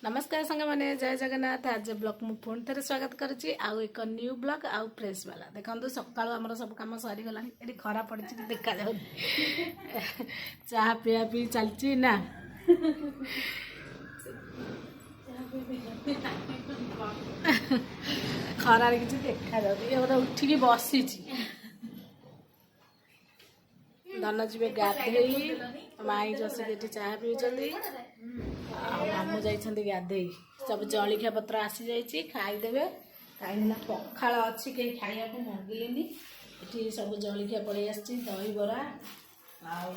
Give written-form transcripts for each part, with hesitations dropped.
नमस्कार सांग मैंने जय जगन्नाथ। आज ब्लॉग मु पुणी थे स्वागत करुच्ची आउ एक न्यू ब्लॉग आउ फ्रेश वाला देखो सकाल आम सब कम सरीगला ये खरा पड़ी देखा जाऊ चाह पिया पी चलती ना खरार कि देखा जाए उठिकी बसी धन जी गाधे माई जसिक चाह पीछे मामू जाइछन्ति गाधे सब जलिखिया पत्र आसी जाइछि खाइदेवे कहीं पखाल अच्छी कहीं खाया मंगिले ये सब जलिखिया पड़े आसी दही बरा आउ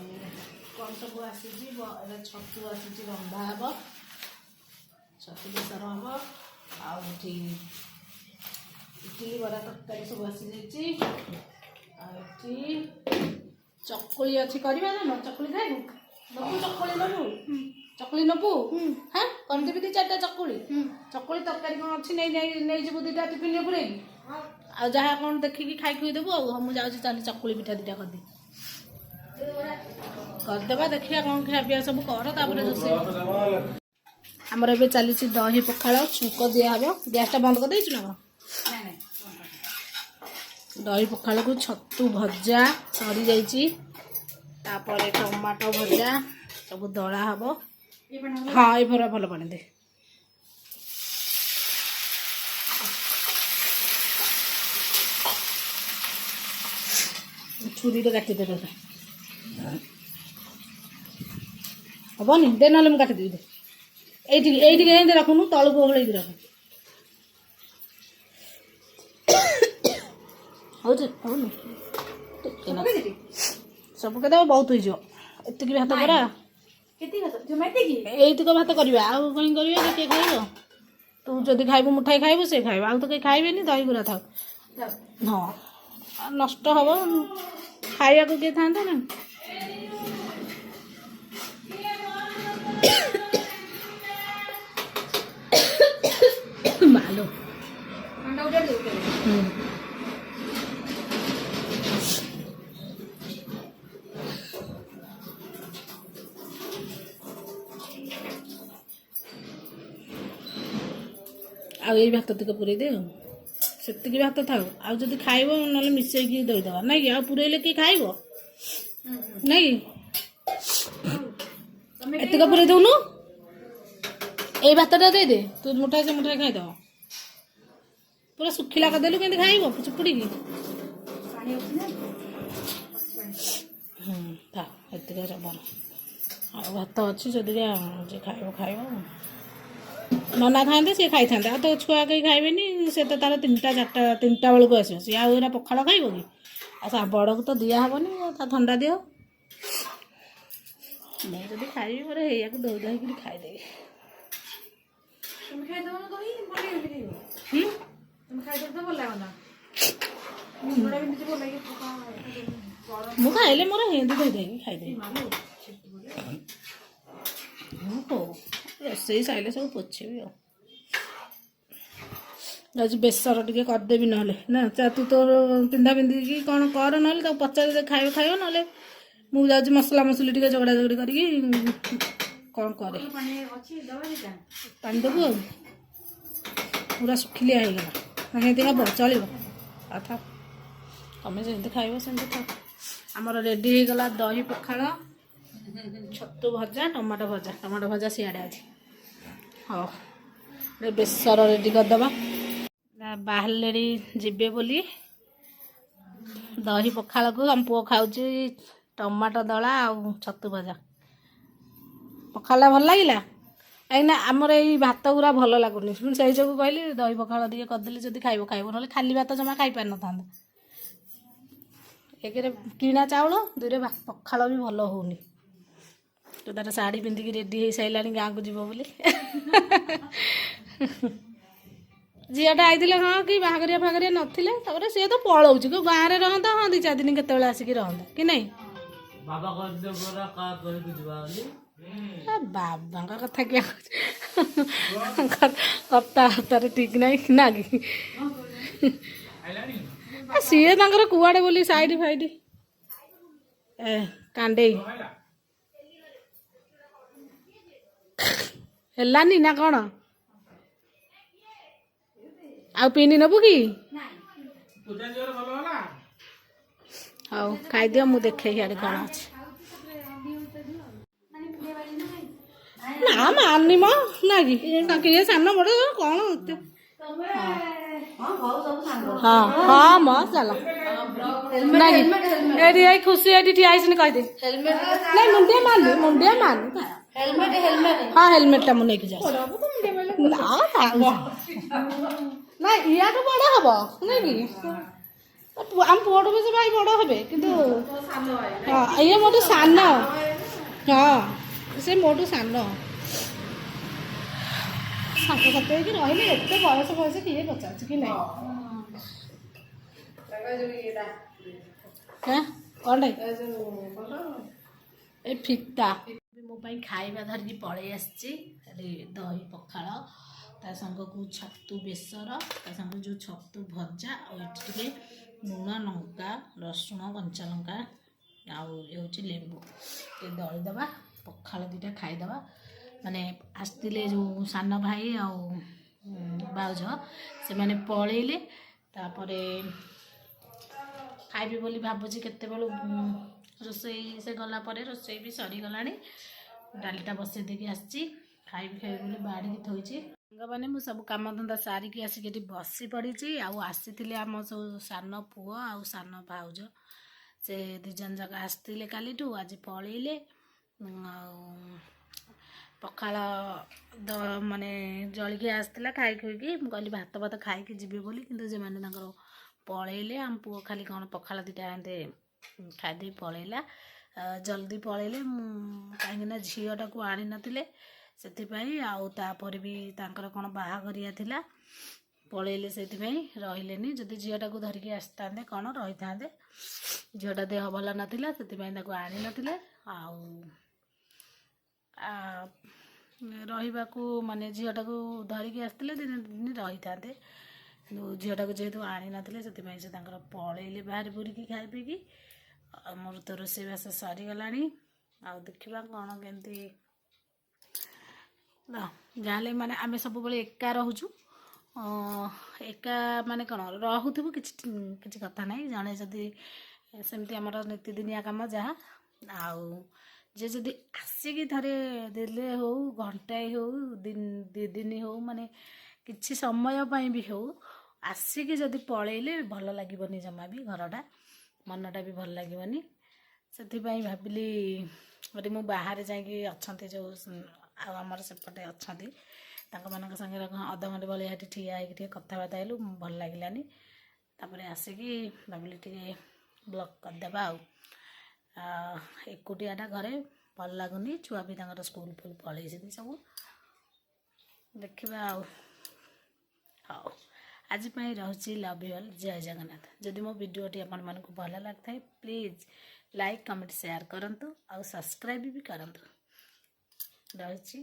कौन सब आसी छतु आसी रंधा हम छतु बेसर हम आउठी इडली बरा तरकारी सब आसी चकुली अच्छी करवा ना चकुली खाइबू नबू चकुली नबू चकुली नबू हाँ करदेवी दी चार्टा चकुली चकुली तरकारी कौन अच्छी नहीं जीव दीटा टिफिन पूरे आ जहाँ कौन देखिकी खाई खुई देबू मुझे जाऊँ चल चकुली पिठा दीटा करदेवा देखिए कौन खा पिया सब कर रोसे आमर ए चली दही पखाड़ छुंक दिहब गैसटा बंद कर देचु ना दही पखाड़ को छतु भजा सरी जाइए टमाटो भजा सब दला हम हाँ ये भरा भल पानी दे छुरी काटी दे हेनी दे ना मुझे काटिदेवी दे ये रखुन तलू ओहल रख सब के बहुत हो एतिक भात करा एतिक भात करवा आउ कहीं कर किए खाइब तू जदि खाइबू मुठाई खाइबू से खाइब आउ तो कहीं खाइबेनि दही गुरा था हाँ नष्ट हम खाया को किए था ना मालो आउ ये भात तक पूरे दे से भात था आउ जब खाइब ना मिसेकी देदेवा ना कि पूरे किए खाइब ना एतिक पूरे दौनु ये भातटा दे दे तू मुठाई से मुठाई खाईदेव पूरा सुखिला करदेलु के खाइब चुपुड़ी था एतिक भल आ भात अच्छी जदि जे खाइब खाइब नना खाते सी खाई था तो छुआ कहीं खाइबेनि से तो तार 3टा 4टा 3टा बेलू आस सी आना पखाड़ खाइब कि आ बड़ को तो दिहबनी ठंडा दिह मुझे खाइबी मोर या दौ दही खाईदेवी मु खाइले मोर हेंदी दही दही खाईदेवी रोसई साइले सब पोछेबी आज बेसर टे करदेवी ना तू तो पिंधा पिंधि कौन कर ना तो पचार खाइब खाइब ना मुझे जाऊँ मसला मसली टे झगड़ा झगड़ी करी कौन करे पानी देबू पूरा सुखिलिया होगा हेंती हम चलो था तुम जमी खाइब सेमती था आमर रेडी हो गला दही पखाड़ छतु भजा टमाटो भजा सियाड़े आज हाँ बेसर रेडी करदे बाहर जीवे बोली दही पखाड़ को हम पुओ खाऊ टमाटो दला आ छतु भजा पखाड़ा भल लगे कहीं आमर ये भात गुरा भल लगुनि से सब कहली दही पखाड़ टे करदेली जब खाइब खाइब ना खाली भात जमा खाई पार ना एक किणा चाउल 2 पखाड़ भी भल होनी तो तार शाढ़ी पिंधिकी रेडी हो सारा गाँव को जीव बोली झीटा आई हाँ कि बाहरिया फागरिया ना सी तो पलाऊ क्यों गाँव में रहा हाँ 2-4 दिन केत आसिक रहा कि नहीं बाबा कथा क्या कथा ठीक ना कि ସିଏ ତାଙ୍କର କୁଆଡ଼େ ବୋଲି ସାଇଡ୍ ଫାଇଡ୍ ଏ କାଣ୍ଡେଇ ହେଲାନି ନା କ'ଣ ଆଉ ପିନି ନେବୁ କି ହଉ ଖାଇଦିଅ ମୁଁ ଦେଖେ ଇଆଡ଼େ କ'ଣ ଅଛି ନା ମାନି ମ ନା କି କିଏ ସାନ ବଡ଼ କ'ଣ ହଁ ହଁ ମ ଚାଲ ନାଇଁ ଏଠି ଏଇ ଖୁସି ଏଠି ଠିଆ ହେଇଛନ୍ତି କହିଦେ ନାଇଁ ମୁଣ୍ଡିଆ ମାନି ହଁ ହେଲମେଟଟା ମୁଁ ନେଇକି ଯାଉଛି ନା ଇଆଠୁ ବଡ଼ ହବ ନାଇଁ କି ଆମ ପୁଅଠୁ ବି ସେ ଭାଇ ବଡ଼ ହେବେ କିନ୍ତୁ ହଁ ଇଏ ମୋଠୁ ସାନ ହଁ ସେ ମୋଠୁ ସାନ ସାତ ସାତ ହେଇକି ରହିଲେ ଏତେ ବୟସ କିଏ ପଚାରୁଛି କି ନାହିଁ କ'ଣ ଏ ଫିତା ମୋ ପାଇଁ ଖାଇବା ଧରିକି ପଳେଇ ଆସିଛି ଦହି ପଖାଳ ତା ସାଙ୍ଗକୁ ଛତୁ ବେସର ତା ସାଙ୍ଗକୁ ଯେଉଁ ଛତୁ ଭଜା ଆଉ ଏଠି ଟିକେ ଲୁଣ ଲଙ୍କା ରସୁଣ କଞ୍ଚା ଲଙ୍କା ଆଉ ହେଉଛି ଲେମ୍ବୁ ଟିକେ ଦଳିଦେବା ପଖାଳ ଦୁଇଟା ଖାଇଦେବା ମାନେ ଆସିଥିଲେ ଯେଉଁ ସାନ ଭାଇ ଆଉ ଭାଉଜ ସେମାନେ ପଳେଇଲେ ତାପରେ ଖାଇବି ବୋଲି ଭାବୁଛି କେତେବେଳୁ ରୋଷେଇ ସେ ଗଲା ପରେ ରୋଷେଇ ବି ସରିଗଲାଣି ଡାଲିଟା ବସେଇ ଦେଇକି ଆସିଛି ଖାଇବି ବୋଲି ବାଡ଼ିକି ଥୋଇଛି ସାଙ୍ଗମାନେ ମୁଁ ସବୁ କାମଧନ୍ଦା ସାରିକି ଆସିକି ଏଠି ବସି ପଡ଼ିଛି ଆଉ ଆସିଥିଲେ ଆମ ସବୁ ସାନ ପୁଅ ଆଉ ସାନ ଭାଉଜ ସେ ଦୁଇ ଜଣ ଯାକ ଆସିଥିଲେ କାଲିଠୁ ଆଜି ପଳେଇଲେ ଆଉ ପଖାଳ ମାନେ ଜଳିକି ଆସିଥିଲା ଖାଇ ଖୁଇକି ମୁଁ କହିଲି ଭାତ ଭାତ ଖାଇକି ଯିବେ ବୋଲି କିନ୍ତୁ ସେମାନେ ତାଙ୍କର ପଳେଇଲେ ଆମ ପୁଅ ଖାଲି କ'ଣ ପଖାଳ ଦୁଇଟା ଏମିତି ଖାଇଦେଇ ପଳେଇଲା ଜଲ୍ଦି ପଳେଇଲେ ମୁଁ କାହିଁକିନା ଝିଅଟାକୁ ଆଣିନଥିଲେ ସେଥିପାଇଁ ଆଉ ତାପରେ ବି ତାଙ୍କର କ'ଣ ବାହାଘରିଆ ଥିଲା ପଳେଇଲେ ସେଥିପାଇଁ ରହିଲେନି ଯଦି ଝିଅଟାକୁ ଧରିକି ଆସିଥାନ୍ତେ କ'ଣ ରହିଥାନ୍ତେ ଝିଅଟା ଦେହ ଭଲ ନଥିଲା ସେଥିପାଇଁ ତାକୁ ଆଣିନଥିଲେ ଆଉ ରହିବାକୁ ମାନେ ଝିଅଟାକୁ ଧରିକି ଆସିଥିଲେ ଦିନେ ଦିନ ରହିଥାନ୍ତେ କିନ୍ତୁ ଝିଅଟାକୁ ଯେହେତୁ ଆଣିନଥିଲେ ସେଥିପାଇଁ ସେ ତାଙ୍କର ପଳେଇଲେ ବାହାରି ବୁରିକି ଖାଇ ପିଇକି ଆମର ତ ରୋଷେଇବାସ ସରିଗଲାଣି ଆଉ ଦେଖିବା କ'ଣ କେମିତି ଯାହାହେଲେ ମାନେ ଆମେ ସବୁବେଳେ ଏକା ରହୁଛୁ ଏକା ମାନେ କ'ଣ ରହୁଥିବୁ କିଛି କଥା ନାହିଁ ଜଣେ ଯଦି ସେମିତି ଆମର ନୀତିଦିନିଆ କାମ ଯାହା ଆଉ ଯେ ଯଦି ଆସିକି ଥରେ ଦେଲେ ହଉ ଘଣ୍ଟାଏ ହଉ ଦୁଇ ଦିନ ହଉ ମାନେ କିଛି ସମୟ ପାଇଁ ବି ହଉ ଆସିକି ଯଦି ପଳେଇଲେ ଭଲ ଲାଗିବନି ଜମା ବି ଘରଟା ମନଟା ବି ଭଲ ଲାଗିବନି ସେଥିପାଇଁ ଭାବିଲି ଗୋଟେ ମୁଁ ବାହାରେ ଯାଇକି ଅଛନ୍ତି ଯେଉଁ ଆଉ ଆମର ସେପଟେ ଅଛନ୍ତି ତାଙ୍କମାନଙ୍କ ସାଙ୍ଗରେ ଅଧଘଣ୍ଟେ ଭଳିଆ ଏଠି ଠିଆ ହେଇକି ଟିକେ କଥାବାର୍ତ୍ତା ହେଲୁ ଭଲ ଲାଗିଲାନି ତାପରେ ଆସିକି ଭାବିଲି ଟିକେ ବ୍ଲଗ୍ କରିଦେବା ଆଉ ଏକୁଟିଆଟା ଘରେ ଭଲ ଲାଗୁନି ଛୁଆ ବି ତାଙ୍କର ସ୍କୁଲ ଫୁଲ ପଳେଇଛନ୍ତି ସବୁ ଦେଖିବା ଆଉ ହଉ ଆଜି ପାଇଁ ରହୁଛି ଲଭ୍ ୟୁ ଅଲ୍ ଜୟ ଜଗନ୍ନାଥ ଯଦି ମୋ ଭିଡ଼ିଓଟି ଆପଣମାନଙ୍କୁ ଭଲ ଲାଗିଥାଏ ପ୍ଲିଜ୍ ଲାଇକ୍ କମେଣ୍ଟ ସେୟାର କରନ୍ତୁ ଆଉ ସବସ୍କ୍ରାଇବ୍ ବି କରନ୍ତୁ ରହୁଛି।